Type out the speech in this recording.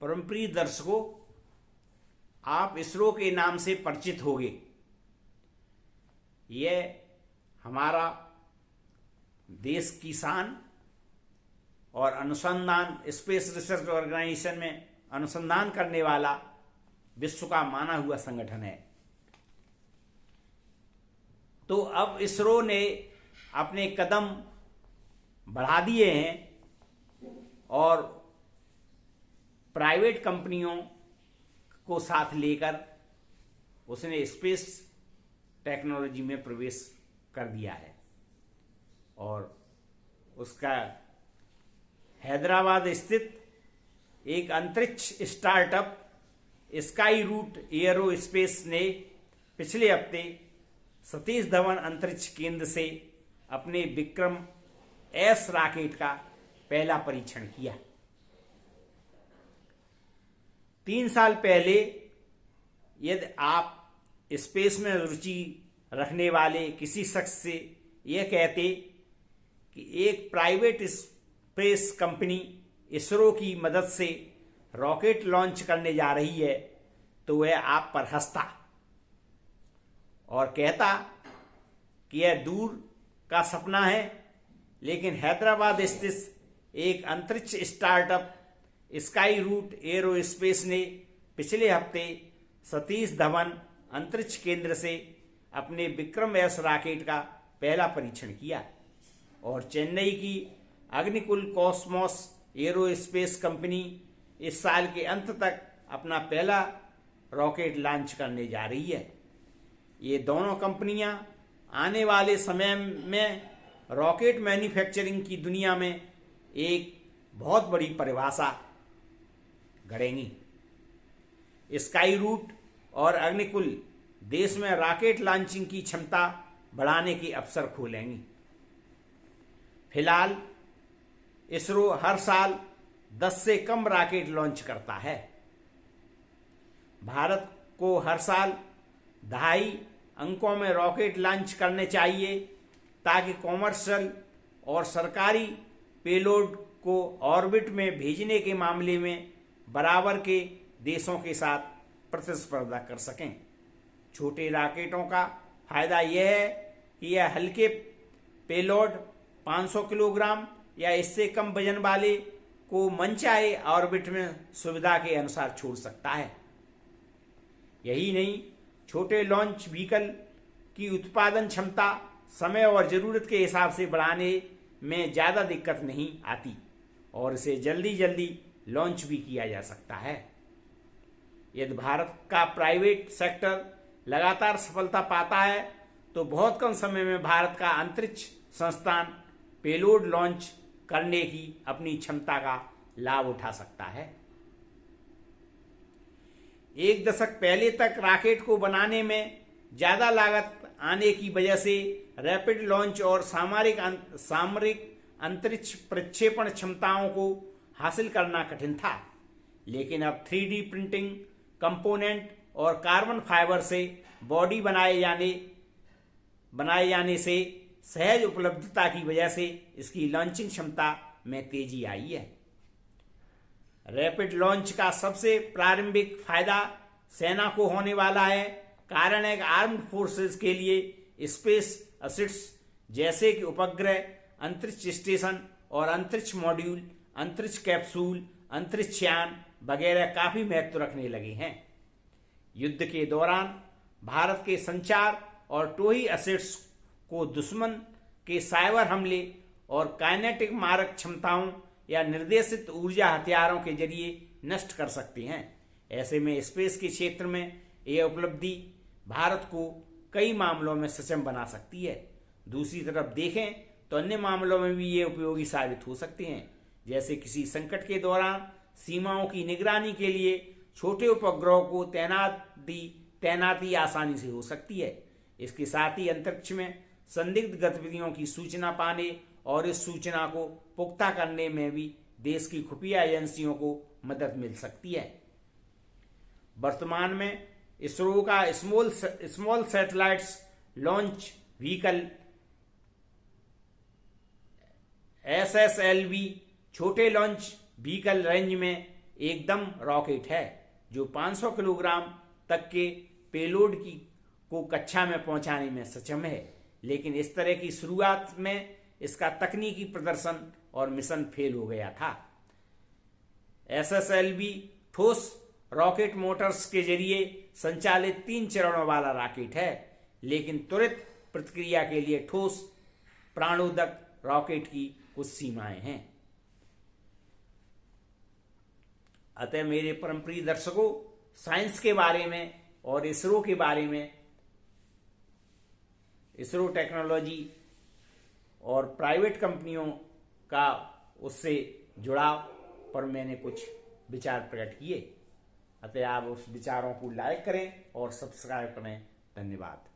परमप्रिय दर्शकों, आप इसरो के नाम से परिचित होंगे। यह हमारा देश की शान और अनुसंधान, स्पेस रिसर्च ऑर्गेनाइजेशन में अनुसंधान करने वाला विश्व का माना हुआ संगठन है। तो अब इसरो ने अपने कदम बढ़ा दिए हैं और प्राइवेट कंपनियों को साथ लेकर उसने स्पेस टेक्नोलॉजी में प्रवेश कर दिया है। और उसका हैदराबाद स्थित एक अंतरिक्ष स्टार्टअप स्काई रूट एयरोस्पेस ने पिछले हफ्ते सतीश धवन अंतरिक्ष केंद्र से अपने विक्रम एस रॉकेट का पहला परीक्षण किया। 3 साल पहले यदि आप स्पेस में रुचि रखने वाले किसी शख्स से यह कहते कि एक प्राइवेट स्पेस कंपनी इसरो की मदद से रॉकेट लॉन्च करने जा रही है, तो वह आप पर हंसता और कहता कि यह दूर का सपना है। लेकिन हैदराबाद स्थित एक अंतरिक्ष स्टार्टअप स्काई रूट एयरोस्पेस ने पिछले हफ्ते सतीश धवन अंतरिक्ष केंद्र से अपने विक्रम एस रॉकेट का पहला परीक्षण किया और चेन्नई की अग्निकुल कॉस्मोस एयरोस्पेस कंपनी इस साल के अंत तक अपना पहला रॉकेट लॉन्च करने जा रही है। ये दोनों कंपनियां आने वाले समय में रॉकेट मैन्युफैक्चरिंग की दुनिया में एक बहुत बड़ी परिभाषा गढ़ेंगी। स्काई रूट और अग्निकुल देश में रॉकेट लॉन्चिंग की क्षमता बढ़ाने के अवसर खोलेंगी। फिलहाल इसरो हर साल 10 से कम रॉकेट लॉन्च करता है। भारत को हर साल 2.5 अंकों में रॉकेट लॉन्च करने चाहिए ताकि कॉमर्शियल और सरकारी पेलोड को ऑर्बिट में भेजने के मामले में बराबर के देशों के साथ प्रतिस्पर्धा कर सकें। छोटे रॉकेटों का फायदा यह है कि यह हल्के पेलोड 500 किलोग्राम या इससे कम वजन वाले को मनचाहे ऑर्बिट में सुविधा के अनुसार छोड़ सकता है। यही नहीं, छोटे लॉन्च व्हीकल की उत्पादन क्षमता समय और जरूरत के हिसाब से बढ़ाने में ज़्यादा दिक्कत नहीं आती और इसे जल्दी जल्दी लॉन्च भी किया जा सकता है। यदि भारत का प्राइवेट सेक्टर लगातार सफलता पाता है तो बहुत कम समय में भारत का अंतरिक्ष संस्थान पेलोड लॉन्च करने की अपनी क्षमता का लाभ उठा सकता है। 1 दशक पहले तक रॉकेट को बनाने में ज्यादा लागत आने की वजह से रैपिड लॉन्च और सामरिक अंतरिक्ष प्रक्षेपण क्षमताओं को हासिल करना कठिन था। लेकिन अब 3D प्रिंटिंग, कंपोनेंट और कार्बन फाइबर से बॉडी बनाए जाने से सहज उपलब्धता की वजह से इसकी लॉन्चिंग क्षमता में तेजी आई है। रैपिड लॉन्च का सबसे प्रारंभिक फायदा सेना को होने वाला है। कारण है कि आर्म्ड फोर्सेस के लिए स्पेस असेट्स जैसे कि उपग्रह, अंतरिक्ष स्टेशन और अंतरिक्ष मॉड्यूल, अंतरिक्ष कैप्सूल, अंतरिक्ष यान वगैरह काफी महत्व रखने लगे हैं। युद्ध के दौरान भारत के संचार और टोही असेट्स को दुश्मन के साइबर हमले और काइनेटिक मारक क्षमताओं या निर्देशित ऊर्जा हथियारों के जरिए नष्ट कर सकते हैं। ऐसे में स्पेस के क्षेत्र में यह उपलब्धि भारत को कई मामलों में सक्षम बना सकती है। दूसरी तरफ देखें तो अन्य मामलों में भी ये उपयोगी साबित हो सकते हैं, जैसे किसी संकट के दौरान सीमाओं की निगरानी के लिए छोटे उपग्रहों को तैनाती आसानी से हो सकती है। इसके साथ ही अंतरिक्ष में संदिग्ध गतिविधियों की सूचना पाने और इस सूचना को पुख्ता करने में भी देश की खुफिया एजेंसियों को मदद मिल सकती है। वर्तमान में इसरो का small satellites launch vehicle SSLV छोटे लॉन्च व्हीकल रेंज में एकदम रॉकेट है जो 500 किलोग्राम तक के पेलोड को कक्षा में पहुंचाने में सक्षम है, लेकिन इस तरह की शुरुआत में इसका तकनीकी प्रदर्शन और मिशन फेल हो गया था। SSLV ठोस रॉकेट मोटर्स के जरिए संचालित 3 चरणों वाला रॉकेट है, लेकिन त्वरित प्रतिक्रिया के लिए ठोस प्राणोदक रॉकेट की कुछ सीमाएं हैं। अतः मेरे परम प्रिय दर्शकों, साइंस के बारे में और इसरो के बारे में, इसरो टेक्नोलॉजी और प्राइवेट कंपनियों का उससे जुड़ाव पर मैंने कुछ विचार प्रकट किए। अतः आप उस विचारों को लाइक करें और सब्सक्राइब करें। धन्यवाद।